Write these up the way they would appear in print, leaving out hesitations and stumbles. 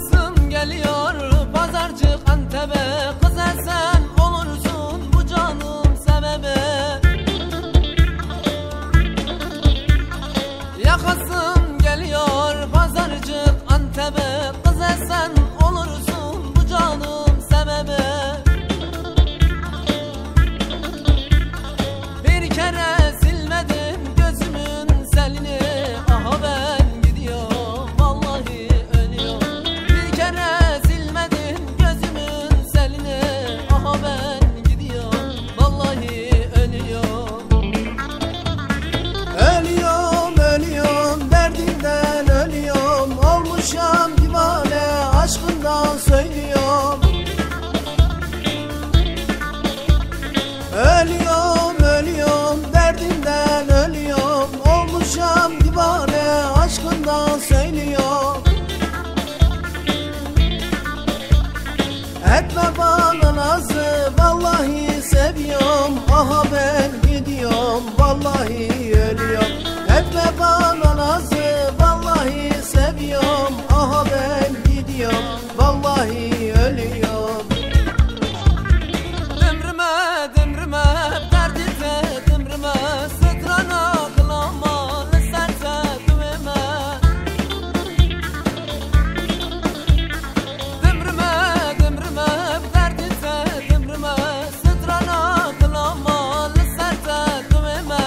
Yakasım geliyor pazarcık Antep'e. Kız sen olursun bu canım sebebe. Yakasım geliyor pazarcık Antep'e. Kız sen olursun bu canım sebebe. Bir kere silmedim gözümün selini. Aha ben gidiyorum vallahi ölüyorum. Bir kere silmedim gözümün selini. Aha ben gidiyorum vallahi ölüyorum. Ölüyorum, ölüyorum, derdimden ölüyorum. Olmuşam divane, aşkından söylüyorum. Ölüyorum, ölüyorum, derdimden ölüyorum. Olmuşam divane, aşkından söylüyorum. Etme bana nazı, vallahi seviyorum. Aha ben gidiyorum, vallahi ölüyorum. Etme bana nazı, vallahi seviyorum. Aha ben gidiyorum, vallahi ölüyorum. Dımrıma dımrıma derdite dımrıma. Sıtrana kılama lıserte düveme. Dımrıma dımrıma derdite dımrıma. Sıtrana kılama lıserte düveme.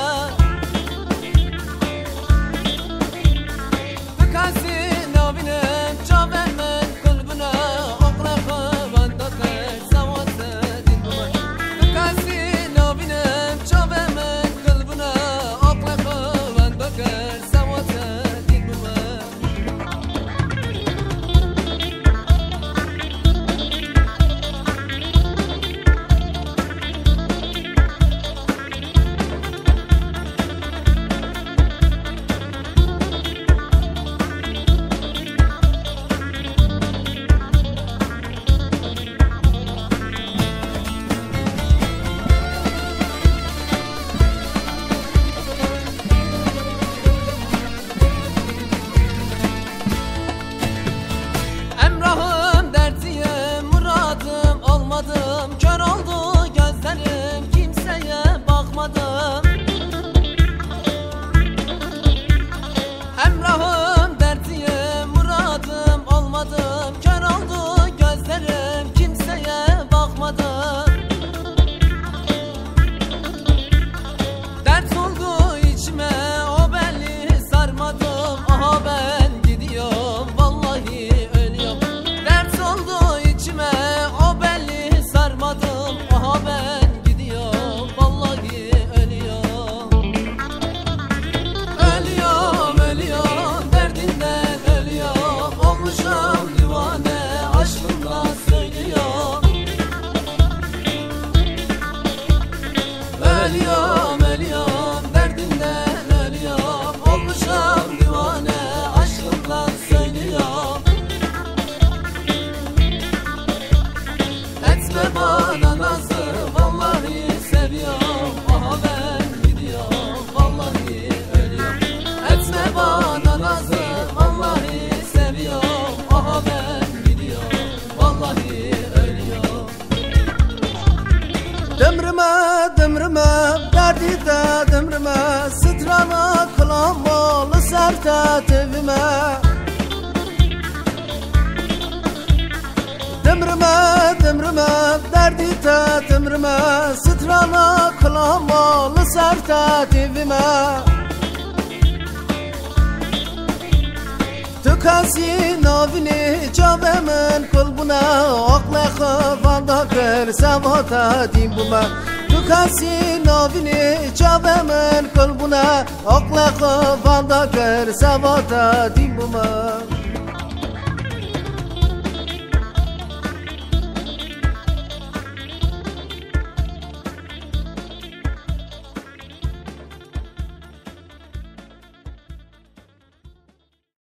Tıkasın avinem çavemen kulbuna. Okrafı bandakır savası dinbuma. Tıkasın avinem çavemen kulbuna. Okrafı bandakır savası dinbuma. Emrahım dertiyim, muradım olmadım. Kör oldu gözlerim, kimseye bakmadım. Emrahım dertiyim, muradım olmadım. Kör oldu gözlerim, kimseye bakmadım. Dert oldu içime, o belli sarmadım. Aha ben gidiyorum, vallahi ölüyorum. Dert oldu içime, o belli sarmadım. Aha ben gidiyorum, vallahi ölüyorum. Ölüyorum, ölüyorum, derdinden ölüyorum. Olmuşam divane, aşkımdan söylüyorum. Ölüyorum, ölüyorum, derdinden ölüyorum. Olmuşam divane, aşkımdan söylüyorum. Etme bana nazı, vallahi seviyorum. Aha ben gidiyorum, vallahi ölüyorum. Etme bana nazı, vallahi seviyorum. Aha ben gidiyorum, vallahi ölüyorum. Dımrıma, dımrıma, derdide dımrıma. Sıtrana kılamalı serte tevime. Dımrıma, dımrıma, derdide dımrıma. Sıtrana kılamalı serte tevime. Tıkasın avini çavemen kulbuna. Akla vanda kır savata dimbuma. Tıkasın avini çavemen kulbuna. Akla vanda kır savata dimbuma.